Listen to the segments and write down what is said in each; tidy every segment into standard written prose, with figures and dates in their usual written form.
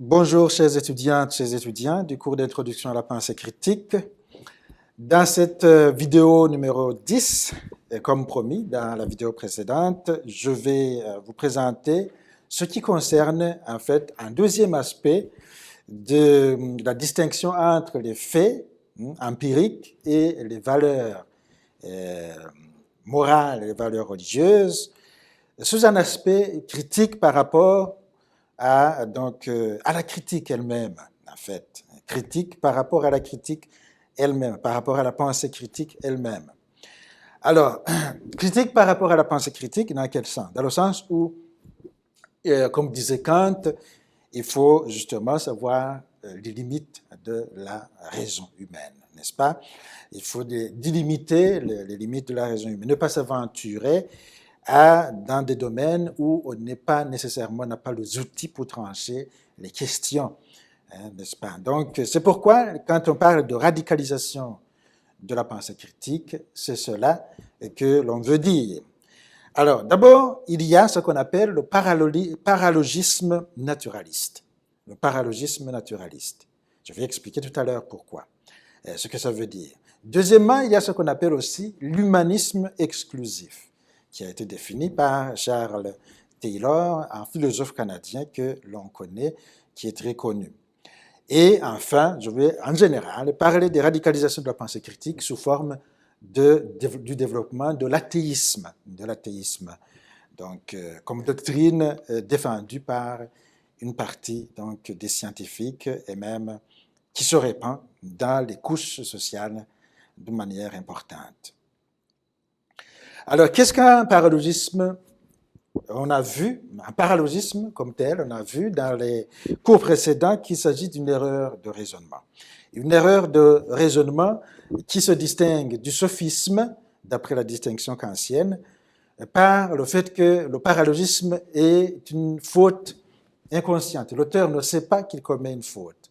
Bonjour chers étudiantes, chers étudiants du cours d'introduction à la pensée critique. Dans cette vidéo numéro 10, et comme promis dans la vidéo précédente, je vais vous présenter ce qui concerne en fait un deuxième aspect de la distinction entre les faits empiriques et les valeurs morales et les valeurs religieuses, sous un aspect critique par rapport à la critique elle-même, en fait. Critique par rapport à la critique elle-même, par rapport à la pensée critique elle-même. Alors, critique par rapport à la pensée critique, dans quel sens? Dans le sens où, comme disait Kant, il faut justement savoir les limites de la raison humaine, n'est-ce pas? Il faut délimiter les limites de la raison humaine, ne pas s'aventurer dans des domaines où on n'est pas nécessairement, n'a pas les outils pour trancher les questions, n'est-ce pas? Donc, c'est pourquoi, quand on parle de radicalisation de la pensée critique, c'est cela que l'on veut dire. Alors, d'abord, il y a ce qu'on appelle le paralogisme naturaliste. Le paralogisme naturaliste. Je vais expliquer tout à l'heure pourquoi, ce que ça veut dire. Deuxièmement, il y a ce qu'on appelle aussi l'humanisme exclusif, qui a été défini par Charles Taylor, un philosophe canadien que l'on connaît, qui est très connu. Et enfin, je vais en général parler des radicalisations de la pensée critique sous forme du développement de l'athéisme, donc comme doctrine défendue par une partie donc des scientifiques et même qui se répand dans les couches sociales de manière importante. Alors, qu'est-ce qu'un paralogisme? On a vu, un paralogisme comme tel, on a vu dans les cours précédents qu'il s'agit d'une erreur de raisonnement. Une erreur de raisonnement qui se distingue du sophisme, d'après la distinction kantienne, par le fait que le paralogisme est une faute inconsciente. L'auteur ne sait pas qu'il commet une faute.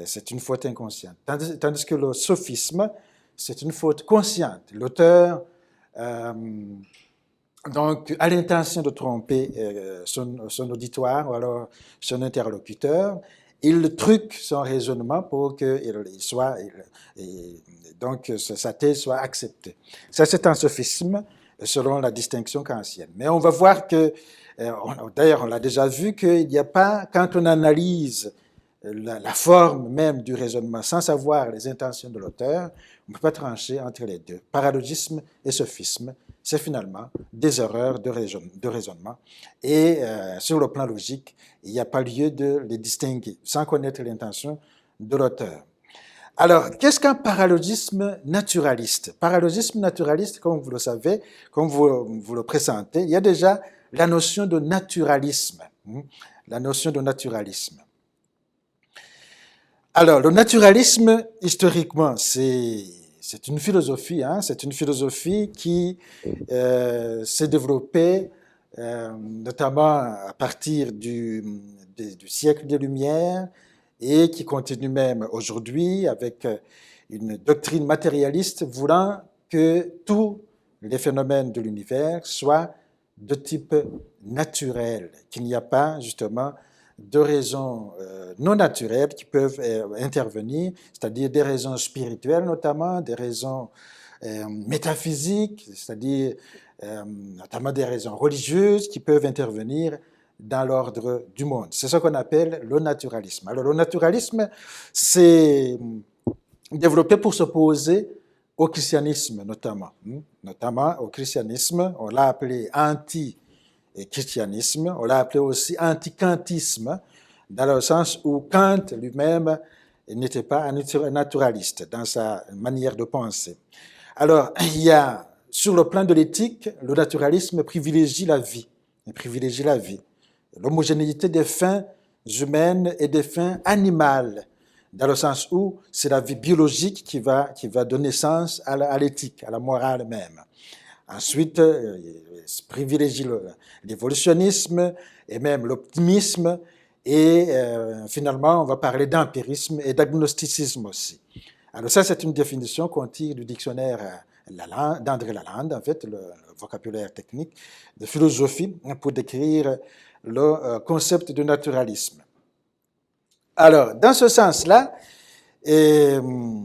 C'est une faute inconsciente. Tandis que le sophisme, c'est une faute consciente. L'auteur donc, a l'intention de tromper son auditoire ou alors son interlocuteur, il truque son raisonnement pour que donc sa thèse soit acceptée. Ça, c'est un sophisme selon la distinction kantienne. Mais on va voir que, d'ailleurs, on l'a déjà vu, qu'il n'y a pas, quand on analyse la forme même du raisonnement sans savoir les intentions de l'auteur, on ne peut pas trancher entre les deux. Paralogisme et sophisme, c'est finalement des erreurs de raisonnement. Et sur le plan logique, il n'y a pas lieu de les distinguer sans connaître l'intention de l'auteur. Alors, qu'est-ce qu'un paralogisme naturaliste? Paralogisme naturaliste, comme vous le savez, comme vous le présentez, il y a déjà la notion de naturalisme. La notion de naturalisme. Alors, le naturalisme, historiquement, c'est une philosophie, c'est une philosophie qui s'est développée notamment à partir du siècle des Lumières et qui continue même aujourd'hui avec une doctrine matérialiste voulant que tous les phénomènes de l'univers soient de type naturel, qu'il n'y a pas justement de raisons non naturelles qui peuvent intervenir, c'est-à-dire des raisons spirituelles notamment, des raisons métaphysiques, c'est-à-dire notamment des raisons religieuses qui peuvent intervenir dans l'ordre du monde. C'est ce qu'on appelle le naturalisme. Alors le naturalisme, c'est développé pour s'opposer au christianisme notamment au christianisme, on l'a appelé anti-christianisme, on l'a appelé aussi anti-kantisme, dans le sens où Kant lui-même n'était pas un naturaliste dans sa manière de penser. Alors, il y a, sur le plan de l'éthique, le naturalisme privilégie la vie, l'homogénéité des fins humaines et des fins animales, dans le sens où c'est la vie biologique qui va donner sens à l'éthique, à la morale même. Ensuite, privilégie l'évolutionnisme et même l'optimisme. Et finalement, on va parler d'empirisme et d'agnosticisme aussi. Alors ça, c'est une définition qu'on tire du dictionnaire d'André Lalande, en fait, le vocabulaire technique de philosophie, pour décrire le concept de naturalisme. Alors, dans ce sens-là, il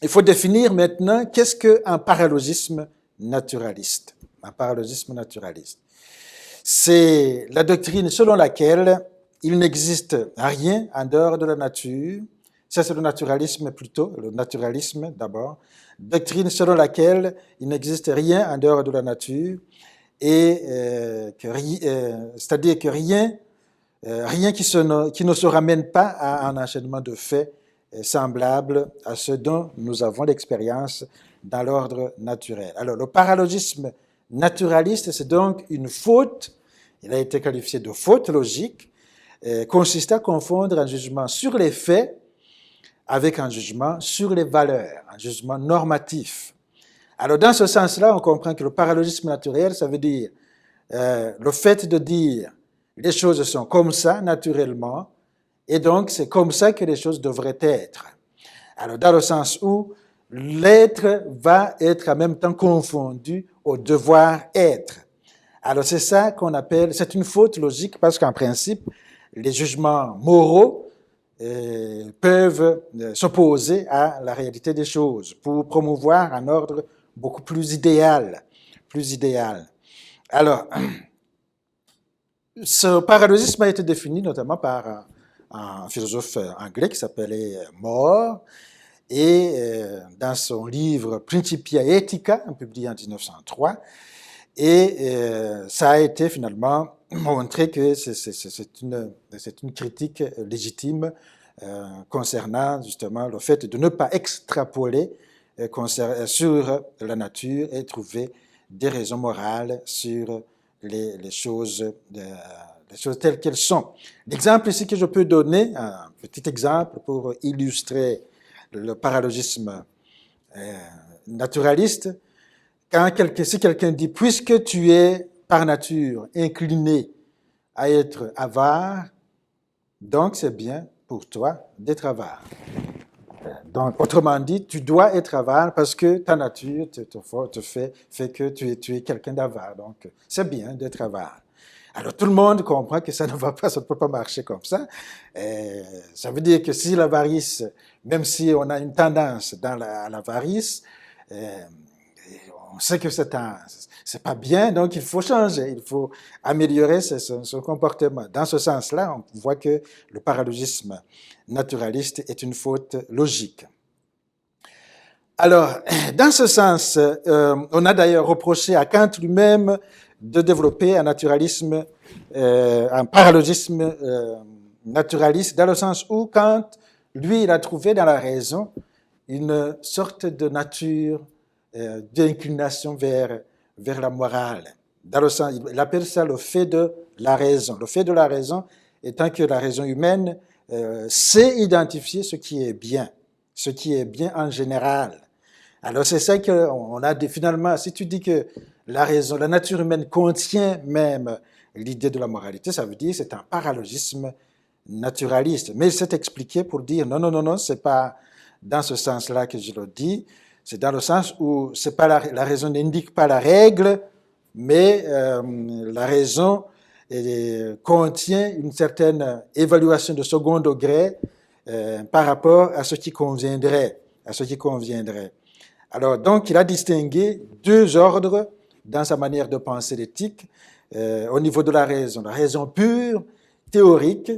faut définir maintenant qu'est-ce qu'un paralogisme naturaliste. Un paralogisme naturaliste. C'est la doctrine selon laquelle il n'existe rien en dehors de la nature. Ça, c'est le naturalisme plutôt, le naturalisme d'abord. Doctrine selon laquelle il n'existe rien en dehors de la nature, et c'est-à-dire que rien qui ne se ramène pas à un enchaînement de faits semblables à ceux dont nous avons l'expérience dans l'ordre naturel. Alors, le paralogisme naturaliste, c'est donc une faute, il a été qualifié de faute logique, consiste à confondre un jugement sur les faits avec un jugement sur les valeurs, un jugement normatif. Alors, dans ce sens-là, on comprend que le paralogisme naturel, ça veut dire le fait de dire les choses sont comme ça, naturellement, et donc c'est comme ça que les choses devraient être. Alors, dans le sens où l'être va être en même temps confondu au devoir-être. Alors, c'est ça qu'on appelle, c'est une faute logique parce qu'en principe, les jugements moraux peuvent s'opposer à la réalité des choses pour promouvoir un ordre beaucoup plus idéal, plus idéal. Alors, ce paralogisme a été défini notamment par un philosophe anglais qui s'appelait More, et dans son livre Principia Ethica, publié en 1903, et ça a été finalement montré que c'est une critique légitime concernant justement le fait de ne pas extrapoler sur la nature et trouver des raisons morales sur les choses telles qu'elles sont. L'exemple ici que je peux donner, un petit exemple pour illustrer le paralogisme naturaliste, si quelqu'un dit, puisque tu es par nature incliné à être avare, donc c'est bien pour toi d'être avare. Donc, autrement dit, tu dois être avare parce que ta nature te fait que tu es quelqu'un d'avare. Donc, c'est bien d'être avare. Alors, tout le monde comprend que ça ne va pas, ça ne peut pas marcher comme ça. Ça veut dire que si l'avarice, même si on a une tendance à l'avarice, on sait que c'est pas bien, donc il faut changer, il faut améliorer son comportement. Dans ce sens-là, on voit que le paralogisme naturaliste est une faute logique. Alors, dans ce sens, on a d'ailleurs reproché à Kant lui-même de développer un naturalisme, un paralogisme naturaliste, dans le sens où Kant, lui, il a trouvé dans la raison une sorte de nature d'inclination vers la morale. Dans le sens, il appelle ça le fait de la raison. Le fait de la raison étant que la raison humaine sait identifier ce qui est bien en général. Alors c'est ça qu'on a dit finalement, si tu dis que la raison, la nature humaine contient même l'idée de la moralité, ça veut dire que c'est un paralogisme naturaliste. Mais c'est expliqué pour dire non, c'est pas dans ce sens-là que je le dis. C'est dans le sens où c'est pas la raison n'indique pas la règle, mais la raison contient une certaine évaluation de second degré par rapport à ce qui conviendrait, Alors, donc, il a distingué deux ordres dans sa manière de penser l'éthique au niveau de la raison. La raison pure, théorique,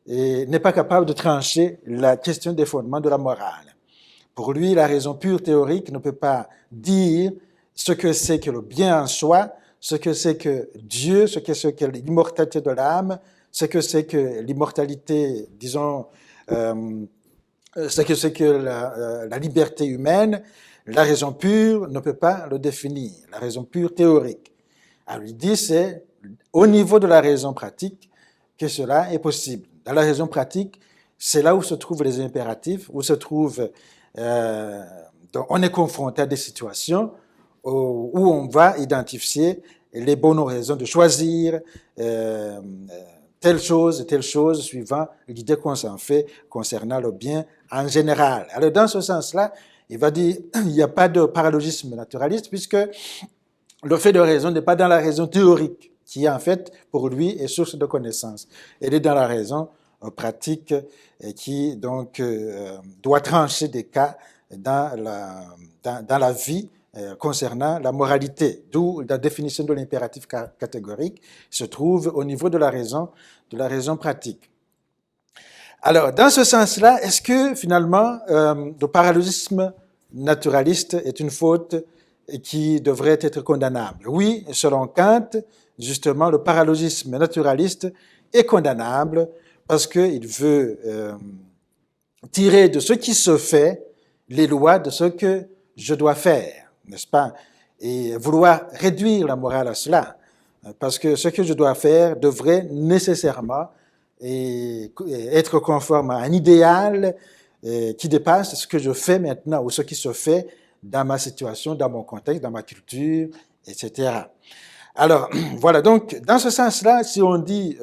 n'est pas capable de trancher la question des fondements de la morale. Pour lui, la raison pure théorique ne peut pas dire ce que c'est que le bien en soi, ce que c'est que Dieu, ce que c'est que l'immortalité de l'âme, ce que c'est que l'immortalité, disons, ce que c'est que la liberté humaine. La raison pure ne peut pas le définir, la raison pure théorique. Alors, il dit c'est au niveau de la raison pratique que cela est possible. Dans la raison pratique, c'est là où se trouvent les impératifs, où se trouve donc on est confronté à des situations où on va identifier les bonnes raisons de choisir telle chose, suivant l'idée qu'on s'en fait concernant le bien en général. Alors, dans ce sens-là, il va dire il n'y a pas de paralogisme naturaliste puisque le fait de raison n'est pas dans la raison théorique, qui en fait, pour lui, est source de connaissance. Elle est dans la raison pratique qui donc doit trancher des cas dans la vie concernant la moralité, d'où la définition de l'impératif catégorique se trouve au niveau de la raison pratique. Alors, dans ce sens-là, est-ce que finalement le parallélisme naturaliste est une faute qui devrait être condamnable? Oui, selon Kant, justement, le parallélisme naturaliste est condamnable parce qu'il veut tirer de ce qui se fait les lois de ce que je dois faire, n'est-ce pas? Et vouloir réduire la morale à cela, parce que ce que je dois faire devrait nécessairement être conforme à un idéal qui dépasse ce que je fais maintenant ou ce qui se fait dans ma situation, dans mon contexte, dans ma culture, etc. Alors, voilà, donc, dans ce sens-là, si on dit,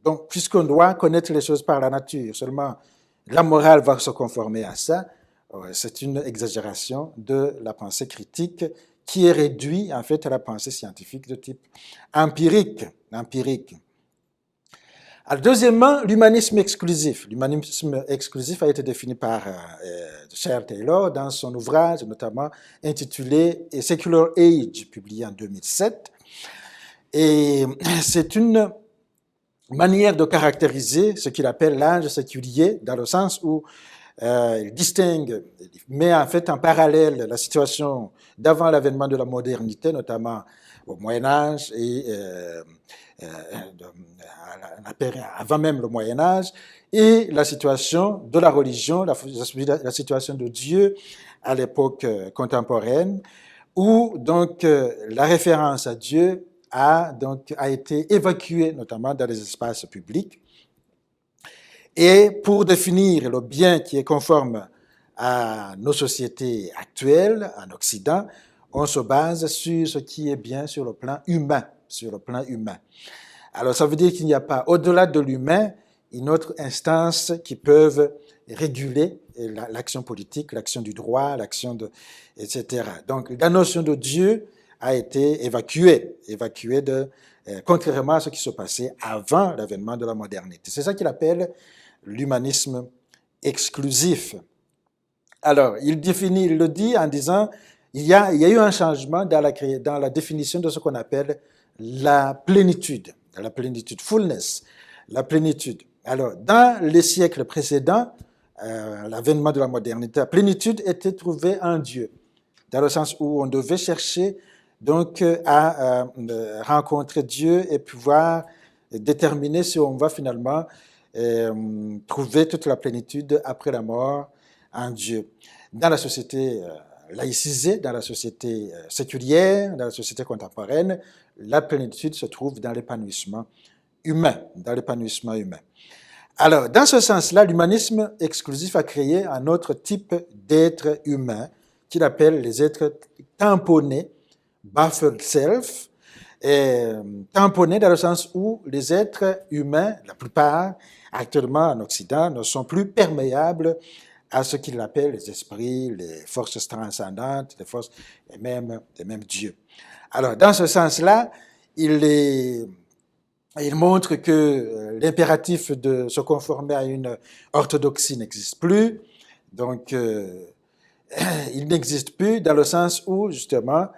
donc, puisqu'on doit connaître les choses par la nature, seulement la morale va se conformer à ça, c'est une exagération de la pensée critique qui est réduite, en fait, à la pensée scientifique de type empirique. Alors, deuxièmement, l'humanisme exclusif. L'humanisme exclusif a été défini par Charles Taylor dans son ouvrage, notamment intitulé Secular Age, publié en 2007. Et c'est une manière de caractériser ce qu'il appelle l'âge séculier, dans le sens où il distingue, il met en fait en parallèle la situation d'avant l'avènement de la modernité, notamment au Moyen-Âge et avant même le Moyen-Âge, et la situation de la religion, la situation de Dieu à l'époque contemporaine, où donc la référence à Dieu a été évacuée, notamment dans les espaces publics. Et pour définir le bien qui est conforme à nos sociétés actuelles, en Occident, on se base sur ce qui est bien sur le plan humain, Alors, ça veut dire qu'il n'y a pas, au-delà de l'humain, une autre instance qui peut réguler l'action politique, l'action du droit, etc. Donc, la notion de Dieu a été évacuée contrairement à ce qui se passait avant l'avènement de la modernité. C'est ça qu'il appelle l'humanisme exclusif. Alors, il le dit en disant, il y a eu un changement dans la définition de ce qu'on appelle la plénitude, fullness, la plénitude. Alors, dans les siècles précédents, l'avènement de la modernité, la plénitude était trouvée en Dieu, dans le sens où on devait chercher donc à rencontrer Dieu et pouvoir déterminer si on va finalement trouver toute la plénitude après la mort en Dieu. Dans la société laïcisée, dans la société séculière, dans la société contemporaine, la plénitude se trouve dans l'épanouissement humain, Alors, dans ce sens-là, l'humanisme exclusif a créé un autre type d'être humain qu'il appelle les êtres tamponnés, buffered self, tamponnés dans le sens où les êtres humains, la plupart, actuellement en Occident, ne sont plus perméables à ce qu'il appelle les esprits, les forces transcendantes, les forces, et même Dieu. Alors, dans ce sens-là, il montre que l'impératif de se conformer à une orthodoxie n'existe plus. Donc, il n'existe plus dans le sens où, justement,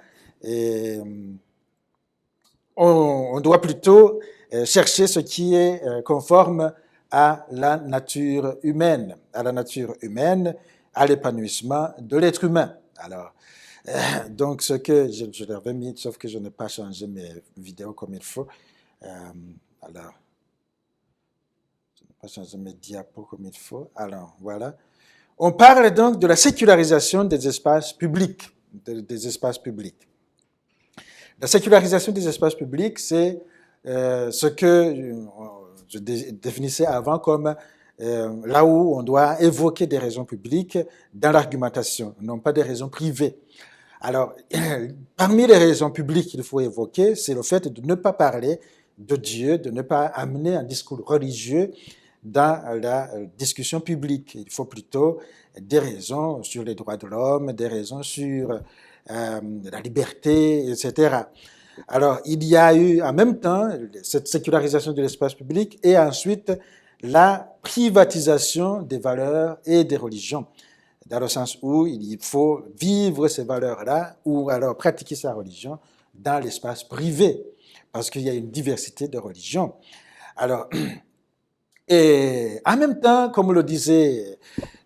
on doit plutôt chercher ce qui est conforme à la nature humaine, à l'épanouissement de l'être humain. Alors, donc, ce que je l'avais mis, sauf que je n'ai pas changé mes vidéos comme il faut. Alors, je n'ai pas changé mes diapos comme il faut. Alors, voilà. On parle donc de la sécularisation des espaces publics, La sécularisation des espaces publics, c'est ce que je définissais avant comme là où on doit évoquer des raisons publiques dans l'argumentation, non pas des raisons privées. Alors, parmi les raisons publiques qu'il faut évoquer, c'est le fait de ne pas parler de Dieu, de ne pas amener un discours religieux dans la discussion publique. Il faut plutôt des raisons sur les droits de l'homme, des raisons sur la liberté, etc. Alors, il y a eu en même temps cette sécularisation de l'espace public et ensuite la privatisation des valeurs et des religions, dans le sens où il faut vivre ces valeurs-là ou alors pratiquer sa religion dans l'espace privé, parce qu'il y a une diversité de religions. Alors, et en même temps, comme le disait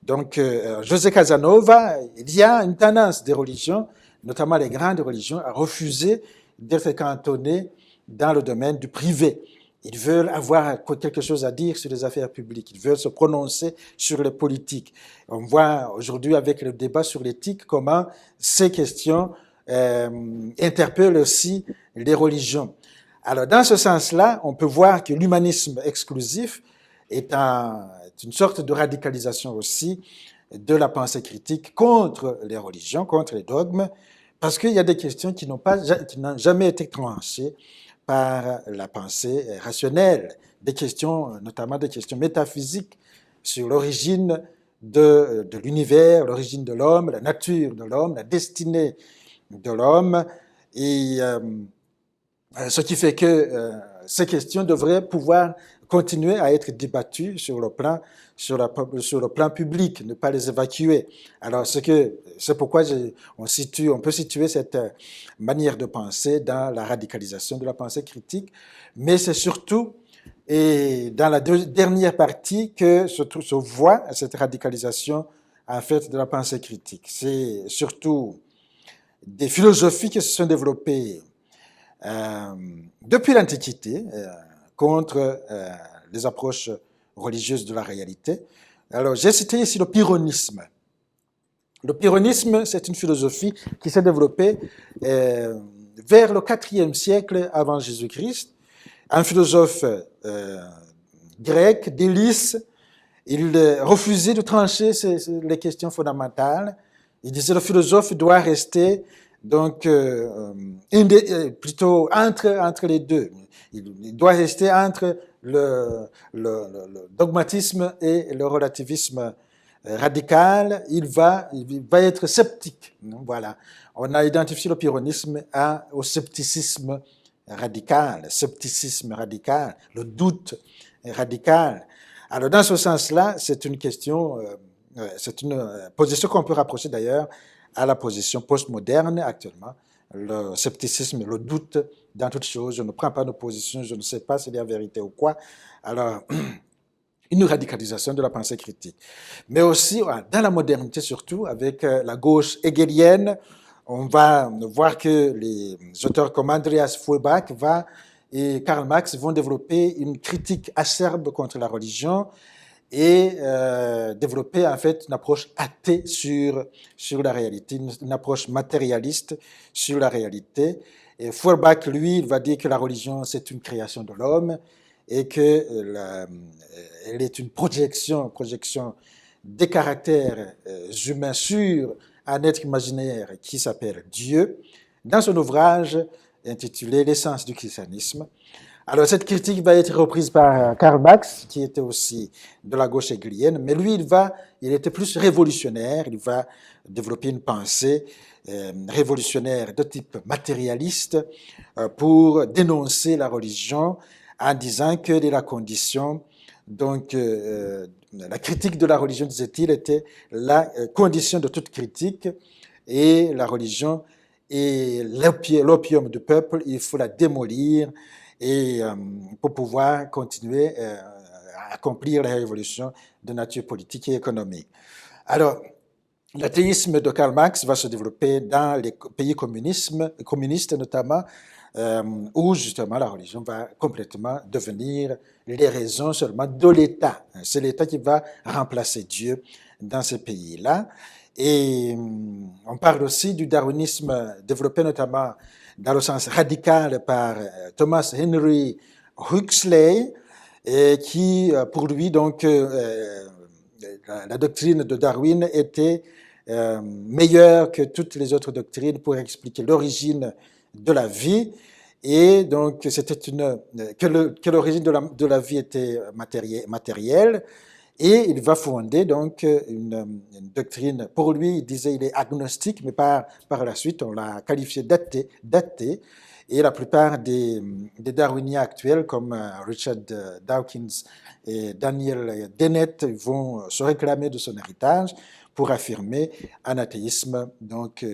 donc José Casanova, il y a une tendance des religions, notamment les grandes religions, à refuser d'être cantonnées dans le domaine du privé. Ils veulent avoir quelque chose à dire sur les affaires publiques, ils veulent se prononcer sur les politiques. On voit aujourd'hui avec le débat sur l'éthique comment ces questions interpellent aussi les religions. Alors dans ce sens-là, on peut voir que l'humanisme exclusif est une sorte de radicalisation aussi de la pensée critique contre les religions, contre les dogmes, parce qu'il y a des questions qui n'ont jamais été tranchées par la pensée rationnelle, des questions, notamment des questions métaphysiques sur l'origine de l'univers, l'origine de l'homme, la nature de l'homme, la destinée de l'homme, et ce qui fait que ces questions devraient pouvoir continuer à être débattues sur le plan public, ne pas les évacuer. Alors, c'est pourquoi on peut situer cette manière de penser dans la radicalisation de la pensée critique, mais c'est surtout et dans la dernière partie que se voit cette radicalisation en fait de la pensée critique. C'est surtout des philosophies qui se sont développées depuis l'Antiquité contre les approches religieuses de la réalité. Alors, j'ai cité ici le pyrrhonisme. Le pyrrhonisme, c'est une philosophie qui s'est développée vers le IVe siècle avant Jésus-Christ. Un philosophe grec, Délice, il refusait de trancher les questions fondamentales. Il disait que le philosophe doit rester donc plutôt entre les deux. Il doit rester entre le dogmatisme et le relativisme radical. Il va être sceptique. Voilà. On a identifié le pyrrhonisme au scepticisme radical, le doute radical. Alors, dans ce sens-là, c'est une question, c'est une position qu'on peut rapprocher d'ailleurs à la position postmoderne actuellement. Le scepticisme, le doute dans toute chose, je ne prends pas de position, je ne sais pas si c'est la vérité ou quoi. Alors, une radicalisation de la pensée critique. Mais aussi, dans la modernité surtout, avec la gauche hegelienne, on va voir que les auteurs comme Andreas Feuerbach et Karl Marx vont développer une critique acerbe contre la religion et développer en fait une approche athée sur la réalité, une approche matérialiste sur la réalité. Et Feuerbach, lui, il va dire que la religion, c'est une création de l'homme et qu'elle est une projection des caractères humains sur un être imaginaire qui s'appelle Dieu, dans son ouvrage intitulé L'essence du christianisme. Alors, cette critique va être reprise par Karl Marx, qui était aussi de la gauche hegelienne, mais lui, il était plus révolutionnaire, il va développer une pensée révolutionnaire de type matérialiste pour dénoncer la religion en disant que la condition, donc la critique de la religion, disait-il, était la condition de toute critique, et la religion est l'opium du peuple, il faut la démolir et pour pouvoir continuer à accomplir la révolution de nature politique et économique. Alors, l'athéisme de Karl Marx va se développer dans les pays communistes notamment, où justement la religion va complètement devenir les raisons seulement de l'État. C'est l'État qui va remplacer Dieu dans ces pays-là. Et on parle aussi du darwinisme développé notamment dans le sens radical par Thomas Henry Huxley, et qui, pour lui, donc, la doctrine de Darwin était meilleure que toutes les autres doctrines pour expliquer l'origine de la vie. Et donc, c'était que l'origine de la vie était matérielle. Et il va fonder donc une doctrine. Pour lui, il disait il est agnostique, mais par la suite, on l'a qualifié d'athée. Et la plupart des darwiniens actuels, comme Richard Dawkins et Daniel Dennett, vont se réclamer de son héritage pour affirmer un athéisme donc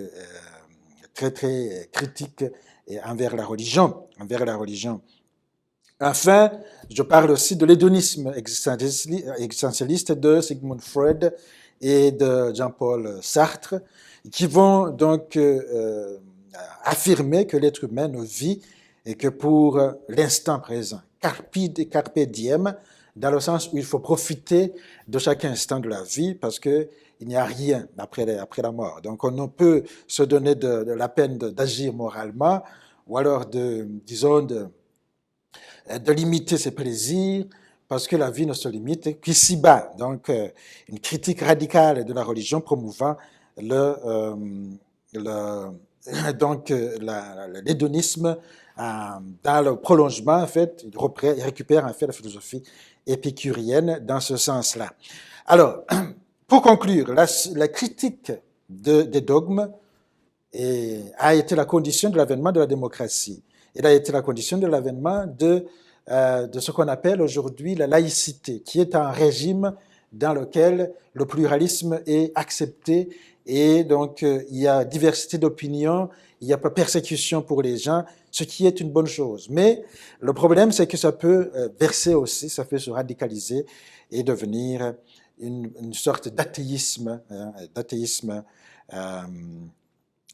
très très critique envers la religion, Enfin, je parle aussi de l'hédonisme existentialiste de Sigmund Freud et de Jean-Paul Sartre, qui vont donc affirmer que l'être humain ne vit et que pour l'instant présent, carpe diem, dans le sens où il faut profiter de chaque instant de la vie parce qu'il n'y a rien après la mort. Donc on ne peut se donner de la peine d'agir moralement ou alors disons, de limiter ses plaisirs, parce que la vie ne se limite qu'ici-bas. Donc, une critique radicale de la religion promouvant l'hédonisme dans le prolongement, en fait, il récupère en fait la philosophie épicurienne dans ce sens-là. Alors, pour conclure, la critique des dogmes a été la condition de l'avènement de la démocratie. Elle a été la condition de l'avènement de ce qu'on appelle aujourd'hui la laïcité, qui est un régime dans lequel le pluralisme est accepté et donc il y a diversité d'opinions, il n'y a pas persécution pour les gens, ce qui est une bonne chose. Mais le problème, c'est que ça peut verser aussi, ça peut se radicaliser et devenir une sorte d'athéisme,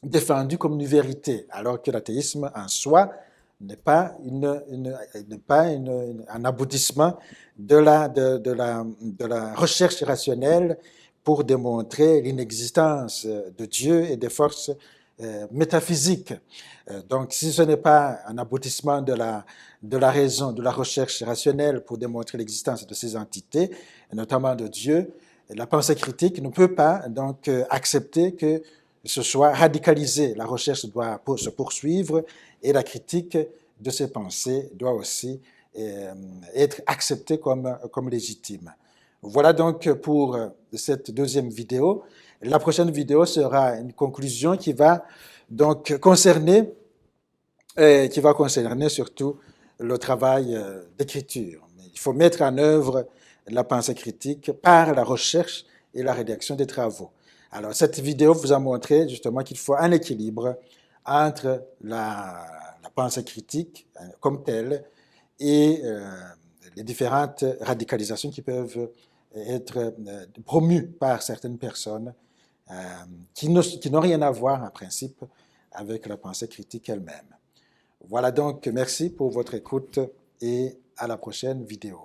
défendu comme une vérité, alors que l'athéisme en soi n'est pas un aboutissement de la recherche rationnelle pour démontrer l'inexistence de Dieu et des forces métaphysiques. Donc, si ce n'est pas un aboutissement de la raison, de la recherche rationnelle pour démontrer l'existence de ces entités, et notamment de Dieu, la pensée critique ne peut pas donc accepter que ce soit radicalisé. La recherche doit se poursuivre et la critique de ces pensées doit aussi être acceptée comme légitime. Voilà donc pour cette deuxième vidéo. La prochaine vidéo sera une conclusion qui va donc concerner surtout le travail d'écriture. Il faut mettre en œuvre la pensée critique par la recherche et la rédaction des travaux. Alors, cette vidéo vous a montré justement qu'il faut un équilibre entre la pensée critique comme telle et les différentes radicalisations qui peuvent être promues par certaines personnes qui n'ont rien à voir, en principe, avec la pensée critique elle-même. Voilà donc, merci pour votre écoute et à la prochaine vidéo.